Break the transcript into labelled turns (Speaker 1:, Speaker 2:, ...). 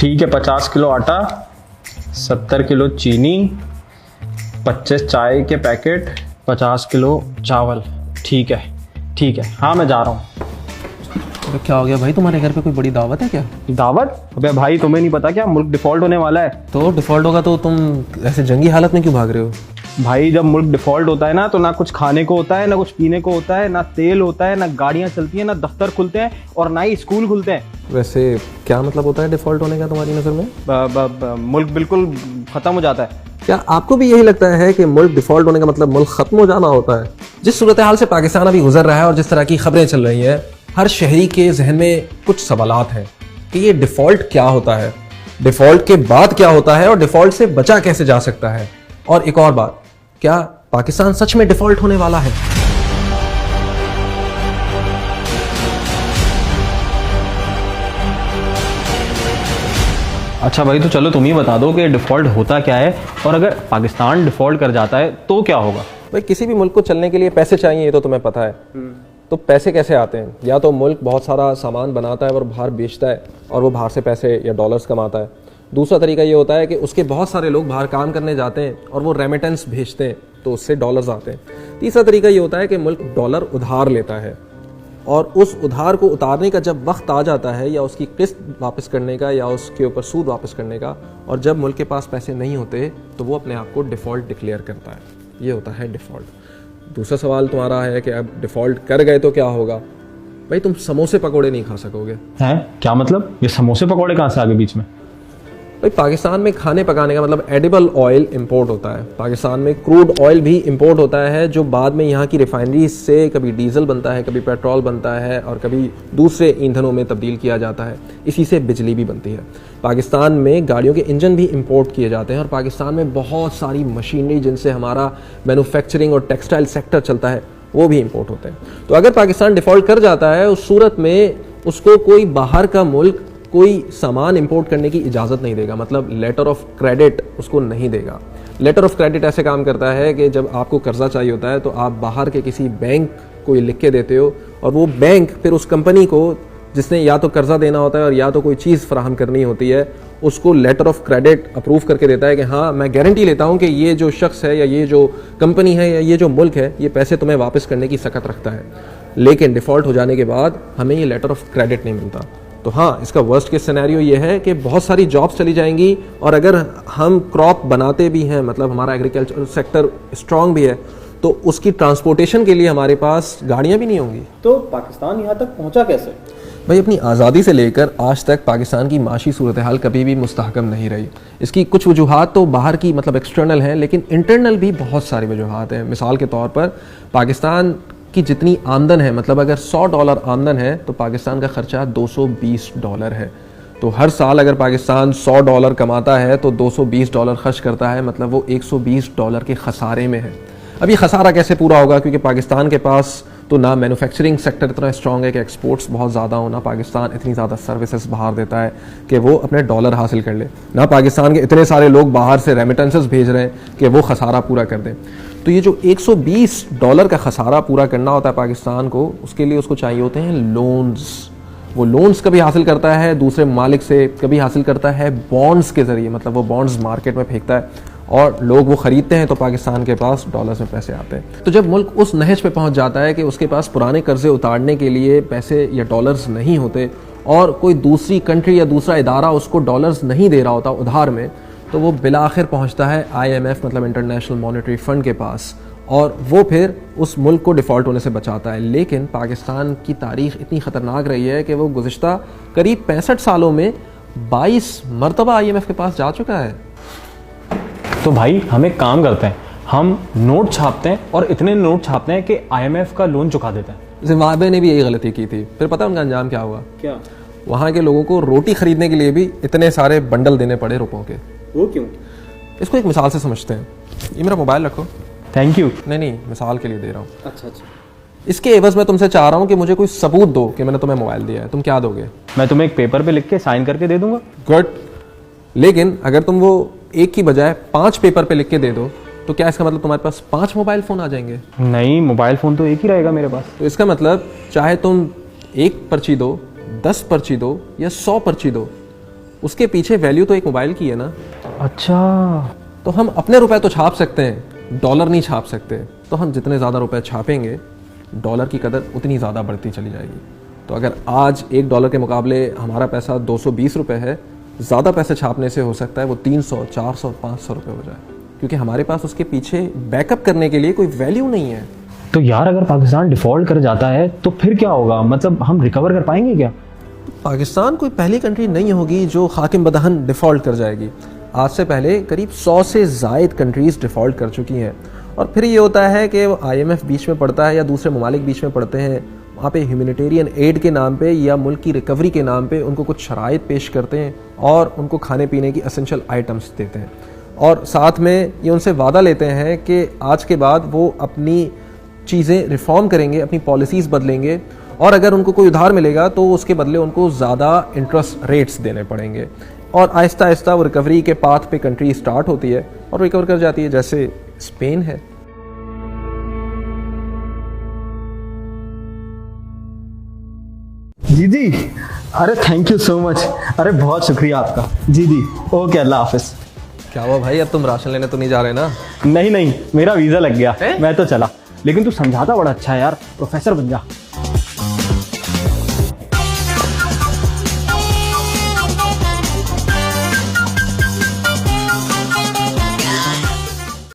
Speaker 1: ठीक है, 50 किलो आटा, 70 किलो चीनी, 25 चाय के पैकेट, 50 किलो चावल। ठीक है, हाँ मैं जा रहा हूँ।
Speaker 2: तो क्या हो गया भाई, तुम्हारे घर पे कोई बड़ी दावत है क्या?
Speaker 1: दावत? अबे भाई तुम्हें नहीं पता क्या, मुल्क डिफॉल्ट होने वाला है।
Speaker 2: तो डिफॉल्ट होगा तो तुम ऐसे जंगी हालत में क्यों भाग रहे हो?
Speaker 1: भाई जब मुल्क डिफॉल्ट होता है ना, तो ना कुछ खाने को होता है, ना कुछ पीने को होता है, ना तेल होता है, ना गाड़ियां चलती हैं, ना दफ्तर खुलते हैं और ना ही स्कूल खुलते हैं।
Speaker 2: वैसे क्या मतलब होता है डिफॉल्ट होने का तुम्हारी नज़र में?
Speaker 1: मुल्क बिल्कुल खत्म हो जाता है।
Speaker 2: क्या आपको भी यही लगता है कि मुल्क डिफॉल्ट होने का मतलब मुल्क खत्म हो जाना होता है? जिस सूरत हाल से पाकिस्तान अभी गुजर रहा है और जिस तरह की खबरें चल रही हैं, हर शहरी के जहन में कुछ सवालात हैं कि ये डिफॉल्ट क्या होता है, डिफॉल्ट के बाद क्या होता है और डिफॉल्ट से बचा कैसे जा सकता है। और एक और बात, क्या पाकिस्तान सच में डिफॉल्ट होने वाला है?
Speaker 1: अच्छा भाई, तो चलो तुम ही बता दो कि डिफॉल्ट होता क्या है, और अगर पाकिस्तान डिफॉल्ट कर जाता है तो क्या होगा?
Speaker 2: भाई किसी भी मुल्क को चलने के लिए पैसे चाहिए, ये तो तुम्हें पता है। तो पैसे कैसे आते हैं? या तो मुल्क बहुत सारा सामान बनाता है और बाहर बेचता है और वो बाहर से पैसे या डॉलर्स कमाता है। दूसरा तरीका ये होता है कि उसके बहुत सारे लोग बाहर काम करने जाते हैं और वो रेमिटेंस भेजते हैं, तो उससे डॉलर्स आते हैं। तीसरा तरीका ये होता है कि मुल्क डॉलर उधार लेता है और उस उधार को उतारने का जब वक्त आ जाता है, या उसकी किस्त वापस करने का, या उसके ऊपर सूद वापस करने का, और जब मुल्क के पास पैसे नहीं होते तो वो अपने आप को डिफ़ॉल्ट डिक्लेयर करता है। ये होता है डिफ़ॉल्ट। दूसरा सवाल तुम्हारा है कि अब डिफ़ॉल्ट कर गए तो क्या होगा? भाई तुम समोसे पकौड़े नहीं खा सकोगे।
Speaker 1: हैं? क्या मतलब? ये समोसे पकौड़े कहाँ से आ गए बीच में?
Speaker 2: भाई पाकिस्तान में खाने पकाने का मतलब एडिबल ऑयल इंपोर्ट होता है। पाकिस्तान में क्रूड ऑयल भी इंपोर्ट होता है, जो बाद में यहाँ की रिफाइनरी से कभी डीजल बनता है, कभी पेट्रोल बनता है और कभी दूसरे ईंधनों में तब्दील किया जाता है। इसी से बिजली भी बनती है। पाकिस्तान में गाड़ियों के इंजन भी इंपोर्ट किए जाते हैं और पाकिस्तान में बहुत सारी मशीनरी जिनसे हमारा मैन्युफैक्चरिंग और टेक्सटाइल सेक्टर चलता है, वो भी इंपोर्ट होते हैं। तो अगर पाकिस्तान डिफ़ॉल्ट कर जाता है, उस सूरत में उसको कोई बाहर का मुल्क कोई सामान इंपोर्ट करने की इजाज़त नहीं देगा, मतलब लेटर ऑफ क्रेडिट उसको नहीं देगा। लेटर ऑफ क्रेडिट ऐसे काम करता है कि जब आपको कर्जा चाहिए होता है तो आप बाहर के किसी बैंक को लिख के देते हो और वो बैंक फिर उस कंपनी को, जिसने या तो कर्जा देना होता है और या तो कोई चीज़ फराहम करनी होती है, उसको लेटर ऑफ क्रेडिट अप्रूव करके देता है कि हाँ मैं गारंटी लेता हूँ कि ये जो शख्स है या ये जो कंपनी है या ये जो मुल्क है, ये पैसे तुम्हें वापस करने की सकत रखता है। लेकिन डिफ़ॉल्ट हो जाने के बाद हमें ये लेटर ऑफ क्रेडिट नहीं मिलता। तो हाँ, इसका वर्स्ट केस सिनेरियो ये है कि बहुत सारी जॉब्स चली जाएंगी, और अगर हम क्रॉप बनाते भी हैं, मतलब हमारा एग्रीकल्चर सेक्टर स्ट्रांग भी है, तो उसकी ट्रांसपोर्टेशन के लिए हमारे पास गाड़ियाँ भी नहीं होंगी।
Speaker 3: तो पाकिस्तान यहाँ तक पहुँचा कैसे?
Speaker 2: भाई अपनी आज़ादी से लेकर आज तक पाकिस्तान की माशी सूरत हाल कभी भी मुस्तहकम नहीं रही। इसकी कुछ वजूहात तो बाहर की मतलब एक्सटर्नल हैं, लेकिन इंटरनल भी बहुत सारी वजूहात हैं। मिसाल के तौर पर पाकिस्तान की जितनी आमदन है, मतलब अगर $100 आमदन है तो पाकिस्तान का ख़र्चा $220 है। तो हर साल अगर पाकिस्तान $100 कमाता है तो $220 खर्च करता है, मतलब वो $120 के खसारे में है। अब ये खसारा कैसे पूरा होगा? क्योंकि पाकिस्तान के पास तो ना मैन्युफैक्चरिंग सेक्टर इतना स्ट्रॉन्ग है कि एक्सपोर्ट्स बहुत ज़्यादा हो, ना पाकिस्तान इतनी ज़्यादा सर्विसेज बाहर देता है कि वो अपने डॉलर हासिल कर ले, ना पाकिस्तान के इतने सारे लोग बाहर से रेमिटेंसेस भेज रहे हैं कि वो खसारा पूरा कर दें। तो ये जो $120 का खसारा पूरा करना होता है पाकिस्तान को, उसके लिए उसको चाहिए होते हैं लोन्स। वो लोन्स कभी हासिल करता है दूसरे ममालिक से, कभी हासिल करता है बॉन्ड्स के ज़रिए, मतलब वो बॉन्ड्स मार्केट में फेंकता है और लोग वो ख़रीदते हैं, तो पाकिस्तान के पास डॉलर्स में पैसे आते हैं। तो जब मुल्क उस नहज पे पहुंच जाता है कि उसके पास पुराने कर्जे उतारने के लिए पैसे या डॉलर्स नहीं होते और कोई दूसरी कंट्री या दूसरा इदारा उसको डॉलर्स नहीं दे रहा होता उधार में, तो वो बिलाखिर पहुंचता है IMF मतलब इंटरनेशनल मॉनेटरी फ़ंड के पास, और वो फिर उस मुल्क को डिफ़ॉल्ट होने से बचाता है। लेकिन पाकिस्तान की तारीख़ इतनी ख़तरनाक रही है कि वो गुज़िश्ता करीब 65 सालों में 22 मरतबा IMF के पास जा चुका है।
Speaker 1: तो भाई हम एक काम करते हैं, हम नोट छापते हैं और इतने नोट छापते हैं कि IMF का लोन चुका देते हैं।
Speaker 2: जिम्बाब्वे ने भी यही गलती की थी, फिर पता है उनका अंजाम क्या हुआ?
Speaker 3: क्या?
Speaker 2: वहाँ के लोगों को रोटी खरीदने के लिए भी इतने सारे बंडल देने पड़े रुपयों के।
Speaker 3: वो क्यों?
Speaker 2: इसको एक मिसाल से समझते हैं। ये मेरा मोबाइल रखो।
Speaker 1: Thank you.
Speaker 2: नहीं, मिसाल के लिए दे रहा हूँ।
Speaker 3: अच्छा।
Speaker 2: इसके एवज में तुमसे चाह रहा हूँ कि मुझे कोई सबूत दो कि मैंने तुम्हें मोबाइल दिया है। तुम क्या दोगे?
Speaker 1: मैं तुम्हें एक पेपर पे लिख के साइन करके दे दूंगा।
Speaker 2: गुड। लेकिन अगर तुम वो एक की बजाय 5 पेपर पे लिख के दे दो, तो क्या इसका मतलब तुम्हारे पास 5 मोबाइल फ़ोन आ जाएंगे?
Speaker 1: नहीं, मोबाइल फ़ोन तो एक ही रहेगा मेरे पास।
Speaker 2: तो इसका मतलब चाहे तुम 1 पर्ची दो, 10 पर्ची दो या 100 पर्ची दो, उसके पीछे वैल्यू तो एक मोबाइल की है ना।
Speaker 1: अच्छा,
Speaker 2: तो हम अपने रुपए तो छाप सकते हैं, डॉलर नहीं छाप सकते। तो हम जितने ज़्यादा रुपए छापेंगे डॉलर की कदर उतनी ज़्यादा बढ़ती चली जाएगी। तो अगर आज $1 के मुकाबले हमारा पैसा 220 रुपये है, ज़्यादा पैसे छापने से हो सकता है वो 300, 400, 500 रुपये हो जाए, क्योंकि हमारे पास उसके पीछे बैकअप करने के लिए कोई वैल्यू नहीं है।
Speaker 1: तो यार अगर पाकिस्तान डिफॉल्ट कर जाता है तो फिर क्या होगा? मतलब हम रिकवर कर पाएंगे क्या?
Speaker 2: पाकिस्तान कोई पहली कंट्री नहीं होगी जो हाकिम बदहन डिफ़ॉल्ट कर जाएगी। आज से पहले करीब 100 से ज़ायद कंट्रीज़ डिफ़ॉल्ट कर चुकी हैं। और फिर ये होता है कि IMF बीच में पड़ता है या दूसरे ममालिक बीच में पड़ते हैं, वहाँ पे ह्यूमैनिटेरियन एड के नाम पे या मुल्क की रिकवरी के नाम पे उनको कुछ शराइत पेश करते हैं और उनको खाने पीने की एसेंशियल आइटम्स देते हैं, और साथ में ये उनसे वादा लेते हैं कि आज के बाद वो अपनी चीज़ें रिफॉर्म करेंगे, अपनी पॉलिसीज़ बदलेंगे, और अगर उनको कोई उधार मिलेगा तो उसके बदले उनको ज़्यादा इंटरेस्ट रेट्स देने पड़ेंगे। और आहिस्ता आहिस्ता वो रिकवरी के पाथ पे कंट्री स्टार्ट होती है और रिकवर कर जाती है, जैसे स्पेन है।
Speaker 1: जी जी, अरे थैंक यू सो मच, अरे बहुत शुक्रिया आपका। जी जी, ओके, अल्लाह हाफिज़।
Speaker 2: क्या हुआ भाई, अब तुम राशन लेने तो नहीं जा रहे ना?
Speaker 1: नहीं नहीं, मेरा वीज़ा लग गया, मैं तो चला। लेकिन तू समझाता बड़ा अच्छा है यार, प्रोफेसर बन जा।